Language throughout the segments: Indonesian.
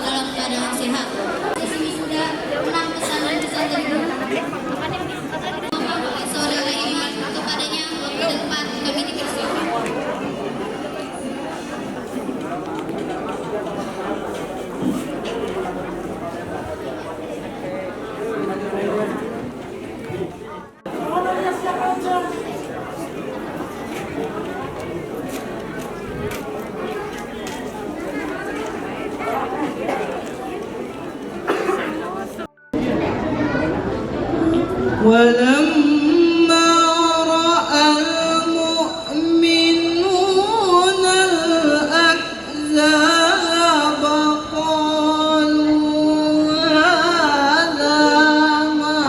dalam keadaan sehat. Siswi sudah menang pesanan pesantren saudara Iman kepadanya waktu dan tempat kami dipersilakan. ولما رأى المؤمنون الأحزاب قالوا هذا ما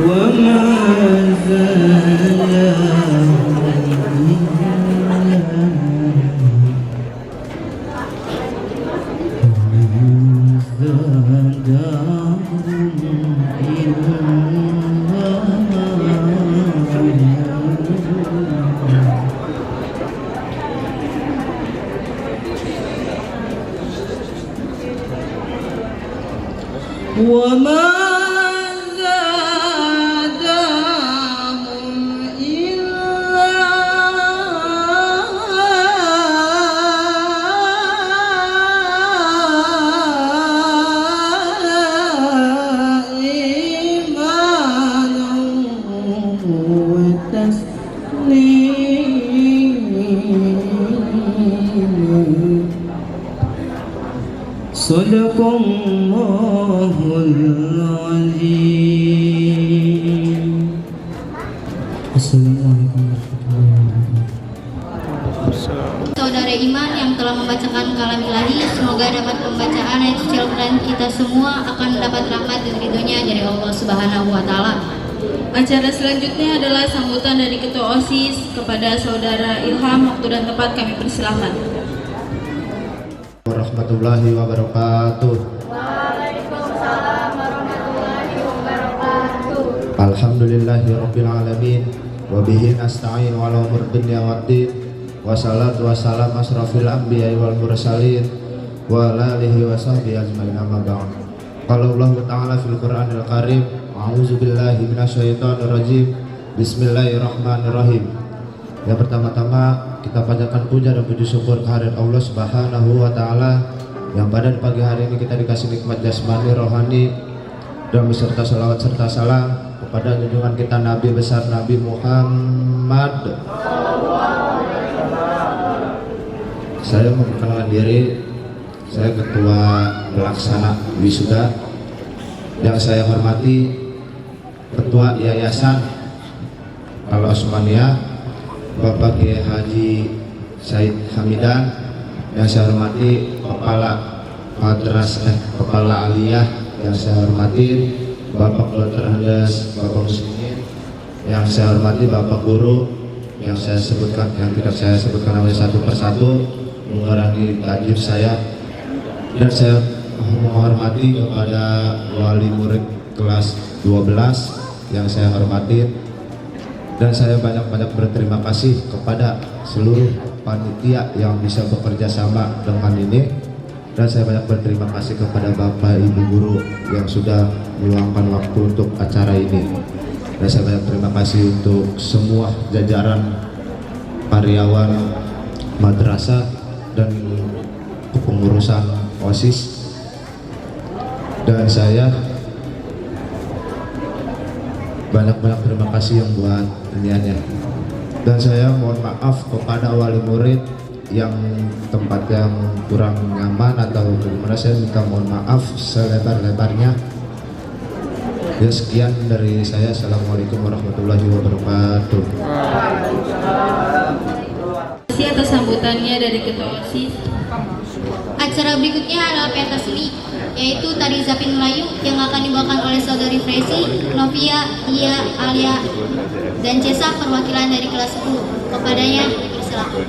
وعدنا الله. وما Sadaqallahul Azim. Assalamualaikum warahmatullahi wabarakatuh. Saudara Iman yang telah membacakan kalam ilahi, semoga dapat pembacaan ayat suci Al-Quran kita semua akan mendapat rahmat dan ridhonya dari Allah Subhanahu wa Ta'ala. Acara selanjutnya adalah sambutan dari Ketua OSIS kepada Saudara Ilham. Waktu dan tempat kami persilahkan. Warahmatullahi wabarakatuh. Waalaikumsalam warahmatullahi wabarakatuh. Alhamdulillahi rabbil alamin wa bihi nasta'in wa ala umur dunya waddin wa salatu wassalam asrafil anbiya'i wal mursalin wa ala alihi wa sahbihi ajma'in amma ba'd. Qala Allah ta'ala fil Qur'anil Karim, a'udzu billahi minasyaitonir rajim. Bismillahirrahmanirrahim. Yang pertama-tama kita panjatkan puja dan puji syukur kehadirat Allah Subhanahu wa Ta'ala yang pada pagi hari ini kita dikasih nikmat jasmani, rohani, dan beserta salawat serta salam kepada junjungan kita Nabi besar Nabi Muhammad. Saya memperkenalkan diri, saya ketua pelaksana wisuda. Yang saya hormati Ketua Yayasan Al Osmaniyah Bapak Kiai Haji Said Hamidan. Yang saya hormati Kepala Aliyah. Yang saya hormati Bapak Dr. Handes Bapak Muslimin. Yang saya hormati Bapak Guru yang saya sebutkan, yang tidak saya sebutkan namanya satu persatu mengurangi tajud saya. Dan saya menghormati kepada wali murid kelas 12 yang saya hormati. Dan saya banyak-banyak berterima kasih kepada seluruh panitia yang bisa bekerja sama dengan ini. Dan saya banyak berterima kasih kepada Bapak Ibu Guru yang sudah meluangkan waktu untuk acara ini. Dan saya banyak terima kasih untuk semua jajaran karyawan madrasah dan kepengurusan OSIS. Dan saya banyak-banyak terima kasih yang buat iniannya. Dan saya mohon maaf kepada wali murid yang tempat yang kurang nyaman atau bagaimana, saya minta mohon maaf selebar-lebarnya. Ya, sekian dari saya. Assalamualaikum warahmatullahi wabarakatuh. Terima kasih atas sambutannya dari Ketua OSIS. Acara berikutnya adalah pentas seni, yaitu tari Zapin Melayu yang akan dibawakan oleh saudari Fresi, Novia, Ia, Alia, dan Cesa perwakilan dari kelas 10. Kepadanya dipersilakan.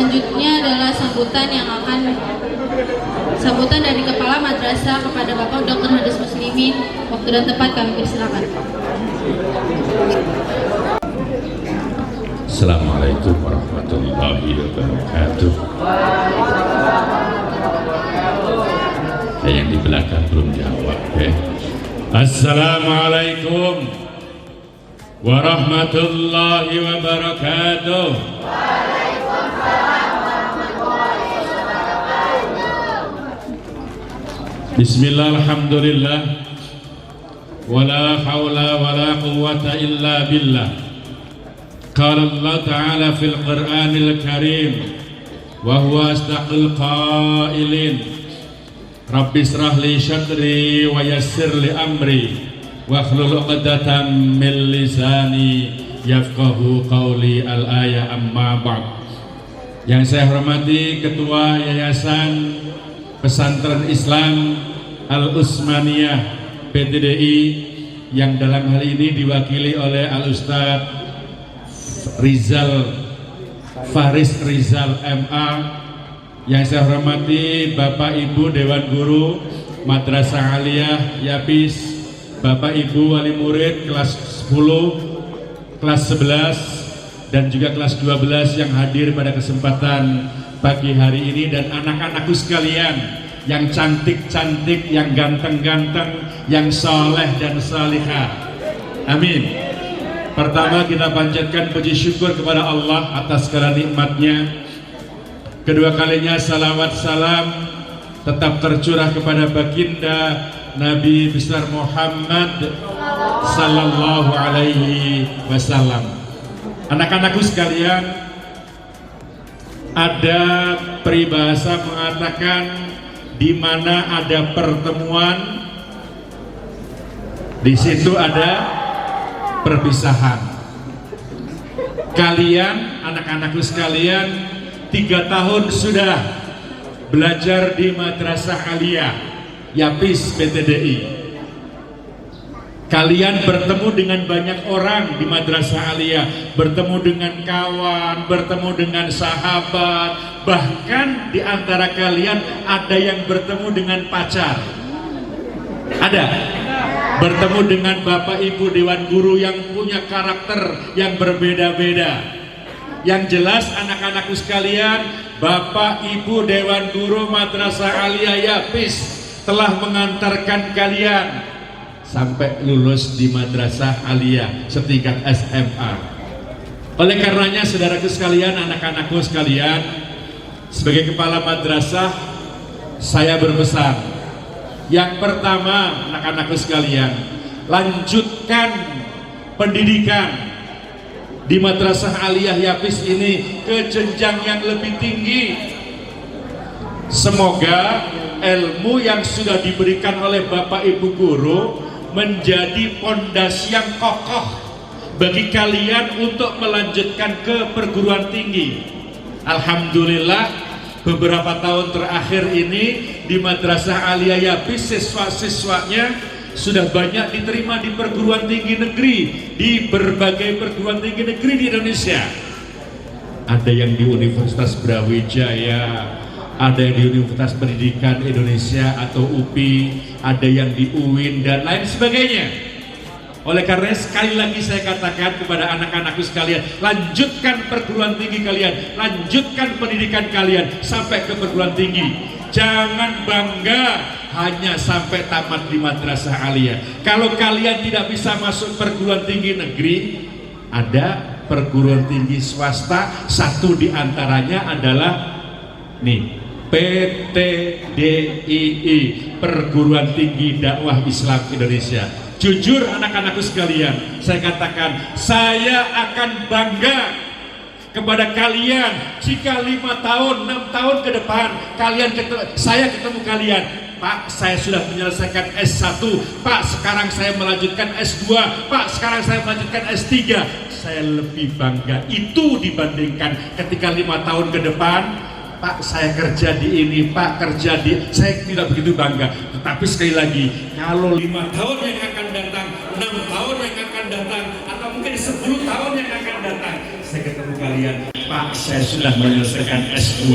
Selanjutnya adalah sambutan dari Kepala Madrasah kepada Bapak Dr. Hadis Muslimin. Waktu dan tempat kami persilakan. Assalamualaikum warahmatullahi wabarakatuh. Yang di belakang belum jawab ya. Assalamualaikum warahmatullahi wabarakatuh. Bismillah, alhamdulillah, wala hawla wala quwwata illa billah. Qala Allah Ta'ala fil Qur'anil Karim wa huwa astaqil qailin Rabbi israh li syadri wa yassir li amri wa hlul 'uqdatam min lisani yafqahu qawli. Al-ayah amma ba'd. Yang saya hormati Ketua Yayasan Pesantren Islam Al-Utsmaniyah PTDI yang dalam hal ini diwakili oleh Al-Ustadz Faris Rizal MA, yang saya hormati Bapak Ibu Dewan Guru Madrasah Aliyah Yapis, Bapak Ibu Wali Murid kelas 10, kelas 11 dan juga kelas 12 yang hadir pada kesempatan pagi hari ini, dan anak-anakku sekalian yang cantik-cantik, yang ganteng-ganteng, yang soleh dan salihah. Amin. Pertama, kita panjatkan puji syukur kepada Allah atas segala nikmatnya. Kedua kalinya salawat salam tetap tercurah kepada baginda Nabi besar Muhammad sallallahu alaihi wasallam. Anak-anakku sekalian, ada peribahasa mengatakan di mana ada pertemuan, di situ ada perpisahan. Kalian, anak-anakku sekalian, 3 tahun sudah belajar di Madrasah Aliyah Yapis PTDI. Kalian bertemu dengan banyak orang di Madrasah Aliyah, bertemu dengan kawan, bertemu dengan sahabat, bahkan di antara kalian ada yang bertemu dengan pacar. Ada? Bertemu dengan Bapak Ibu Dewan Guru yang punya karakter yang berbeda-beda. Yang jelas anak-anakku sekalian, Bapak Ibu Dewan Guru Madrasah Aliyah Yapis telah mengantarkan kalian sampai lulus di Madrasah Aliyah setingkat SMA. Oleh karenanya saudaraku sekalian, anak-anakku sekalian, sebagai kepala madrasah saya berpesan. Yang pertama, anak-anakku sekalian, lanjutkan pendidikan di Madrasah Aliyah Yapis ini ke jenjang yang lebih tinggi. Semoga ilmu yang sudah diberikan oleh Bapak Ibu Guru menjadi pondasi yang kokoh bagi kalian untuk melanjutkan ke perguruan tinggi. Alhamdulillah, beberapa tahun terakhir ini di Madrasah Aliyah Yapis siswa-siswanya sudah banyak diterima di perguruan tinggi negeri, di berbagai perguruan tinggi negeri di Indonesia. Ada yang di Universitas Brawijaya, ada yang di Universitas Pendidikan Indonesia atau UPI, ada yang di UIN dan lain sebagainya. Oleh karena sekali lagi saya katakan kepada anak-anakku sekalian, lanjutkan perguruan tinggi kalian, lanjutkan pendidikan kalian sampai ke perguruan tinggi. Jangan bangga hanya sampai tamat di Madrasah Aliyah. Kalau kalian tidak bisa masuk perguruan tinggi negeri, ada perguruan tinggi swasta, satu diantaranya adalah nih, PTDII, Perguruan Tinggi Dakwah Islam Indonesia. Jujur anak-anakku sekalian, saya katakan saya akan bangga kepada kalian jika 5 tahun, 6 tahun ke depan saya ketemu kalian. Pak, saya sudah menyelesaikan S1, Pak, sekarang saya melanjutkan S2, Pak, sekarang saya melanjutkan S3. Saya lebih bangga itu dibandingkan ketika 5 tahun ke depan, Pak, saya kerja di ini, Pak, kerja di... Saya tidak begitu bangga. Tetapi sekali lagi, kalau 5 tahun yang akan datang, 6 tahun yang akan datang, atau mungkin 10 tahun yang akan datang, saya ketemu kalian, Pak saya sudah menyelesaikan S2,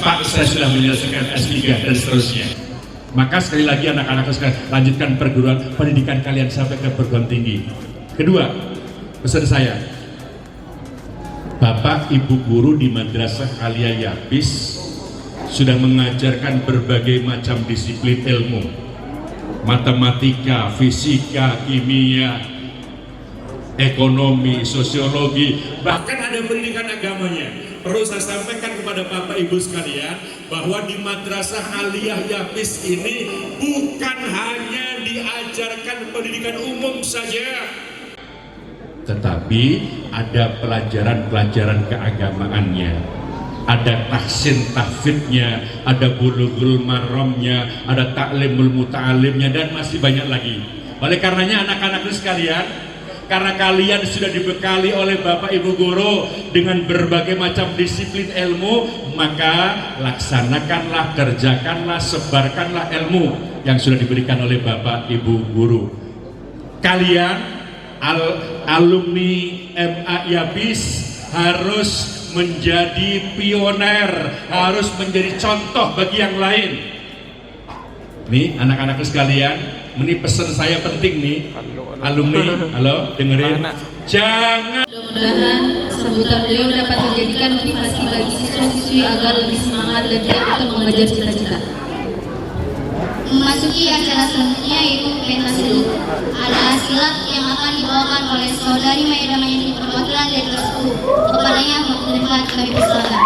Pak saya sudah menyelesaikan S3 dan seterusnya. Maka sekali lagi anak-anak sekalian, lanjutkan perguruan pendidikan kalian sampai ke perguruan tinggi. Kedua, pesan saya, Bapak Ibu guru di Madrasah Alia Yabis sudah mengajarkan berbagai macam disiplin ilmu, matematika, fisika, kimia, ekonomi, sosiologi, bahkan ada pendidikan agamanya. Perlu saya sampaikan kepada Bapak Ibu sekalian bahwa di Madrasah Aliyah Yabis ini bukan hanya diajarkan pendidikan umum saja, tetapi ada pelajaran-pelajaran keagamaannya, ada tahsin tahfidnya, ada bulughul maramnya, ada ta'limul muta'alimnya, dan masih banyak lagi. Oleh karenanya anak-anak sekalian, karena kalian sudah dibekali oleh Bapak Ibu guru dengan berbagai macam disiplin ilmu, maka laksanakanlah, kerjakanlah, sebarkanlah ilmu yang sudah diberikan oleh Bapak Ibu guru. Kalian alumni MA Yabis harus menjadi pioner, harus menjadi contoh bagi yang lain. Nih anak-anak sekalian, ini pesan saya penting nih, alumni, halo dengerin, jangan. Mudah-mudahan sambutan beliau dapat menjadikan motivasi bagi siswa-siswi agar lebih semangat dan giat untuk mengejar cita-cita. Memasuki acara selanjutnya yaitu pentas seni. Ada silat yang akan dibawakan oleh saudari Maya Damayani perwakilan dari kelas 10. Kepadanya mohon kami persilakan.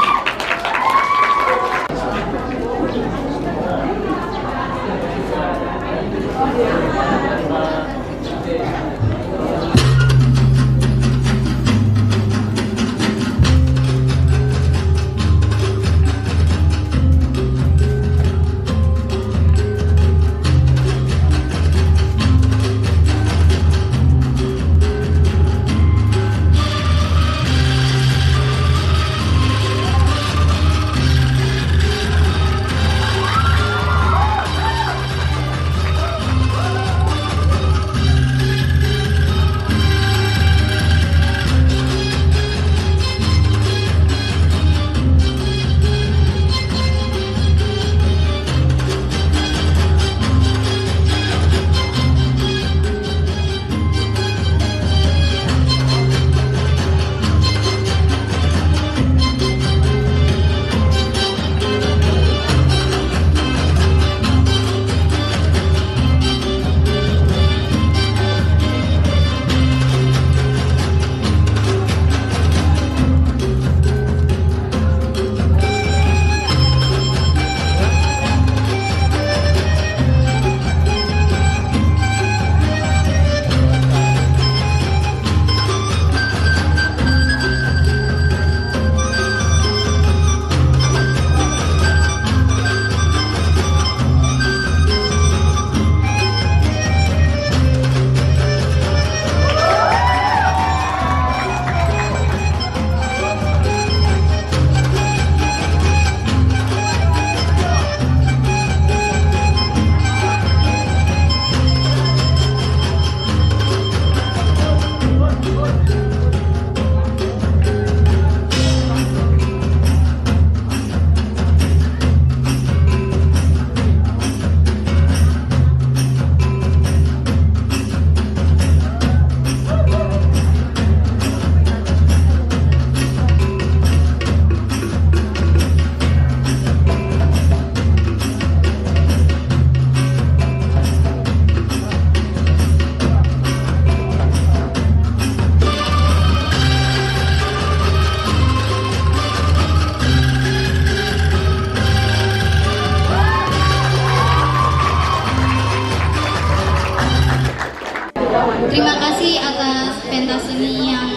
Terima kasih atas pentas seni yang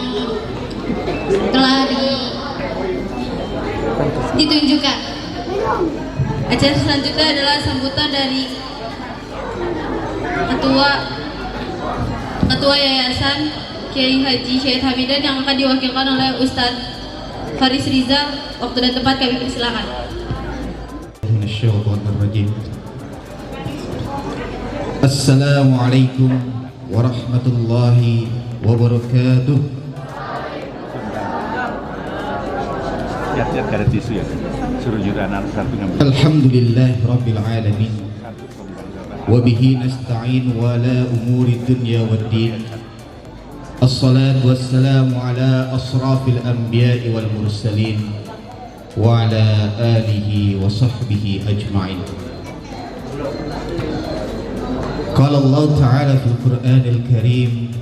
telah ditunjukkan. Acara selanjutnya adalah sambutan dari Ketua Yayasan Kiai Haji Syed Hamidan yang akan diwakilkan oleh Ustadz Faris Riza. Waktu dan tempat kami persilakan. Assalamualaikum warahmatullahi wabarakatuh. Lihat ada tisu ya. Suruh Yura anak satu ngambil. Alhamdulillah Rabbil Alamin. Wabihi nasta'in wala umuri dunya waddin. Assalatu wassalamu ala asrafil anbiya'i wal mursalin wa ala alihi wa sahbihi ajma'in. Qala Allah Ta'ala fil Qur'anil Karim,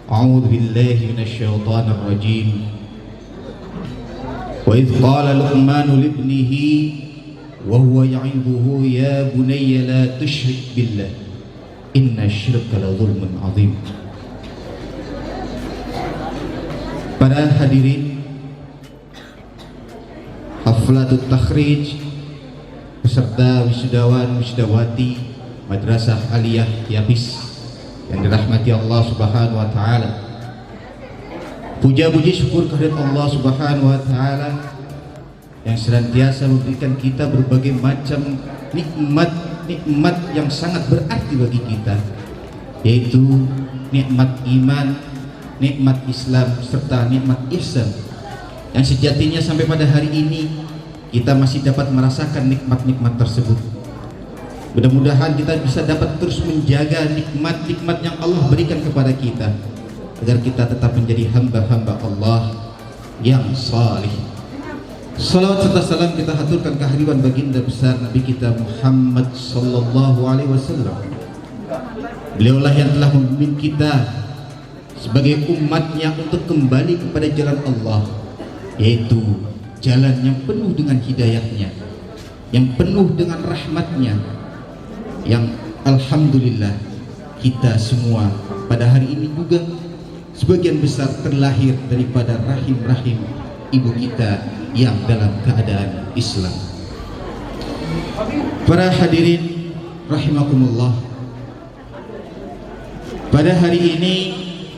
a'udzu billahi minasy syaithanir rajim. Wa idh qala Luqmanu libnihi wa huwa ya'idhuhu ya bunayya la tusyrik billah inna syirka la zulmun 'adzim. Para hadirin haflatut takhrij beserta wisudawan wisudawati Madrasah Aliyah Yapis yang dirahmati Allah Subhanahu wa taala. Puja-puji syukur kehadirat Allah Subhanahu wa taala yang senantiasa memberikan kita berbagai macam nikmat yang sangat berarti bagi kita, yaitu nikmat iman, nikmat Islam serta nikmat ihsan, yang sejatinya sampai pada hari ini kita masih dapat merasakan nikmat-nikmat tersebut. Mudah-mudahan kita bisa dapat terus menjaga nikmat-nikmat yang Allah berikan kepada kita, agar kita tetap menjadi hamba-hamba Allah yang salih. Salawat serta salam kita haturkan kehadiran baginda besar Nabi kita Muhammad sallallahu alaihi wasallam. Beliaulah yang telah membimbing kita sebagai umatnya untuk kembali kepada jalan Allah, yaitu jalan yang penuh dengan hidayahnya, yang penuh dengan rahmatnya, yang alhamdulillah kita semua pada hari ini juga sebagian besar terlahir daripada rahim-rahim ibu kita yang dalam keadaan Islam. Para hadirin rahimakumullah, pada hari ini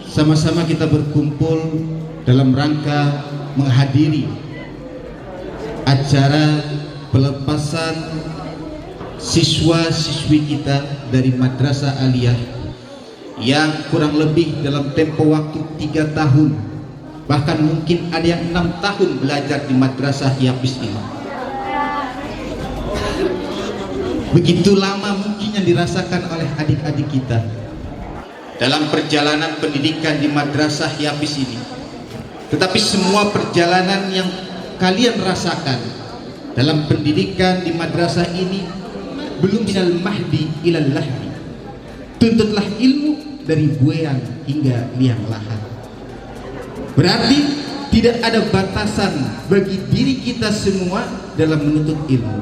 sama-sama kita berkumpul dalam rangka menghadiri acara pelepasan siswa-siswi kita dari Madrasah Aliyah yang kurang lebih dalam tempo waktu 3 tahun, bahkan mungkin ada yang 6 tahun belajar di Madrasah Yapis ini. Begitu lama mungkin yang dirasakan oleh adik-adik kita dalam perjalanan pendidikan di Madrasah Yapis ini. Tetapi semua perjalanan yang kalian rasakan dalam pendidikan di madrasah ini belum minal mahdi ilal lahdi. Tuntutlah ilmu dari buayan hingga liang lahat. Berarti tidak ada batasan bagi diri kita semua dalam menuntut ilmu.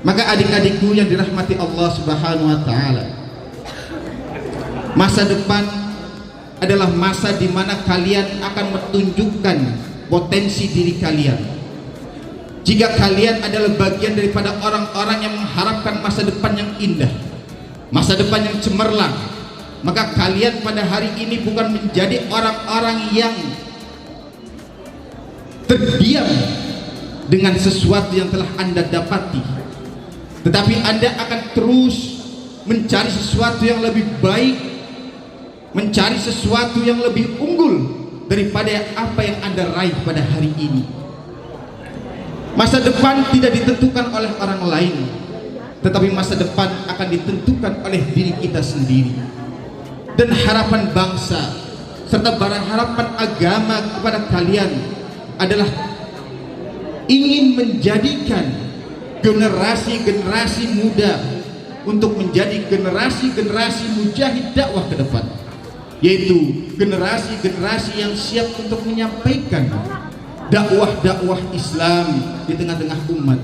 Maka adik-adikku yang dirahmati Allah Subhanahu wa taala, masa depan adalah masa di mana kalian akan menunjukkan potensi diri kalian. Jika kalian adalah bagian daripada orang-orang yang mengharapkan masa depan yang indah, masa depan yang cemerlang, maka kalian pada hari ini bukan menjadi orang-orang yang terdiam dengan sesuatu yang telah Anda dapati, tetapi Anda akan terus mencari sesuatu yang lebih baik, mencari sesuatu yang lebih unggul daripada apa yang Anda raih pada hari ini. Masa depan tidak ditentukan oleh orang lain, tetapi masa depan akan ditentukan oleh diri kita sendiri. Dan harapan bangsa serta harapan agama kepada kalian adalah ingin menjadikan generasi-generasi muda untuk menjadi generasi-generasi mujahid dakwah ke depan, yaitu generasi-generasi yang siap untuk menyampaikan dakwah-dakwah Islam di tengah-tengah umat.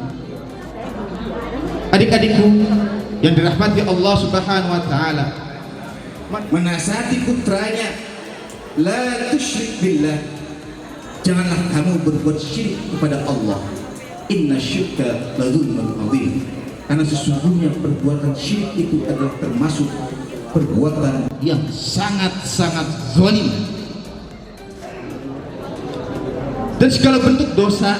Adik-adikku yang dirahmati Allah Subhanahu wa taala, menasihati putranya, la tusyrik billah, janganlah kamu berbuat syirik kepada Allah, inna syirka la dzulmun adzim, karena sesungguhnya perbuatan syirik itu adalah termasuk perbuatan yang sangat-sangat zalim. Dan segala bentuk dosa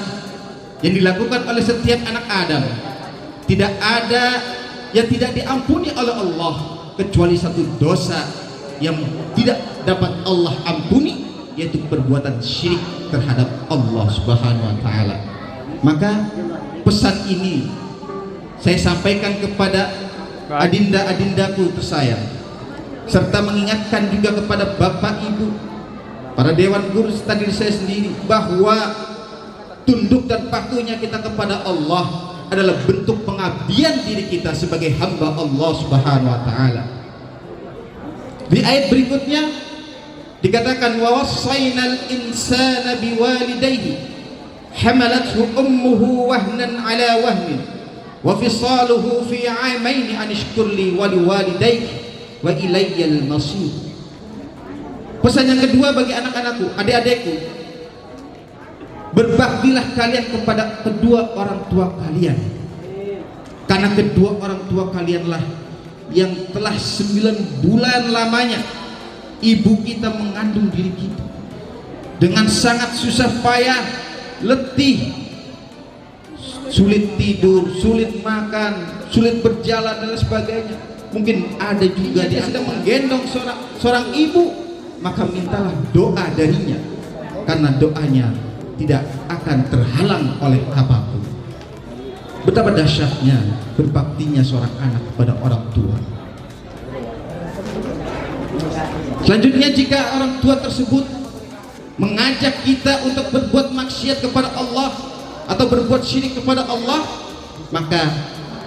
yang dilakukan oleh setiap anak Adam, tidak ada yang tidak diampuni oleh Allah kecuali satu dosa yang tidak dapat Allah ampuni, yaitu perbuatan syirik terhadap Allah Subhanahu wa taala. Maka pesan ini saya sampaikan kepada adinda-adindaku tersayang, serta mengingatkan juga kepada bapak ibu, para dewan guru serta diri saya sendiri, bahwa tunduk dan patuhnya kita kepada Allah adalah bentuk pengabdian diri kita sebagai hamba Allah Subhanahu wa taala. Di ayat berikutnya dikatakan, wa wassaynal insana biwalidayhi hamalathu ummuhu wahnan ala wahnin wa fisaluhu fi 'amaini an ishkur li wa liwalidayki wa ilayyal masir. Pesan yang kedua bagi anak-anakku, adik-adikku, berbaktilah kalian kepada kedua orang tua kalian, karena kedua orang tua kalianlah yang telah 9 bulan lamanya ibu kita mengandung diri kita dengan sangat susah payah, letih, sulit tidur, sulit makan, sulit berjalan dan sebagainya. Mungkin ada juga dia sedang menggendong seorang ibu, maka mintalah doa darinya, karena doanya tidak akan terhalang oleh apapun. Betapa dahsyatnya berbaktinya seorang anak kepada orang tua. Selanjutnya, jika orang tua tersebut mengajak kita untuk berbuat maksiat kepada Allah atau berbuat syirik kepada Allah, maka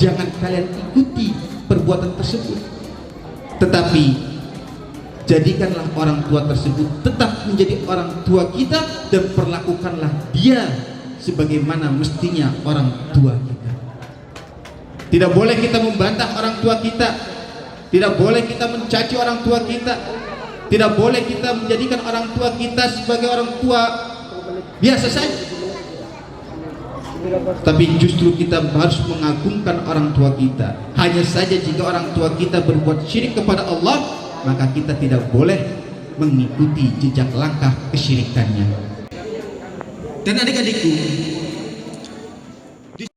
jangan kalian ikuti perbuatan tersebut, tetapi jadikanlah orang tua tersebut tetap menjadi orang tua kita dan perlakukanlah dia sebagaimana mestinya orang tua kita. Tidak boleh kita membantah orang tua kita, tidak boleh kita mencaci orang tua kita, tidak boleh kita menjadikan orang tua kita sebagai orang tua biasa saja. Tapi justru kita harus mengagungkan orang tua kita. Hanya saja jika orang tua kita berbuat syirik kepada Allah, maka kita tidak boleh mengikuti jejak langkah kesyirikannya. Dan adik-adikku,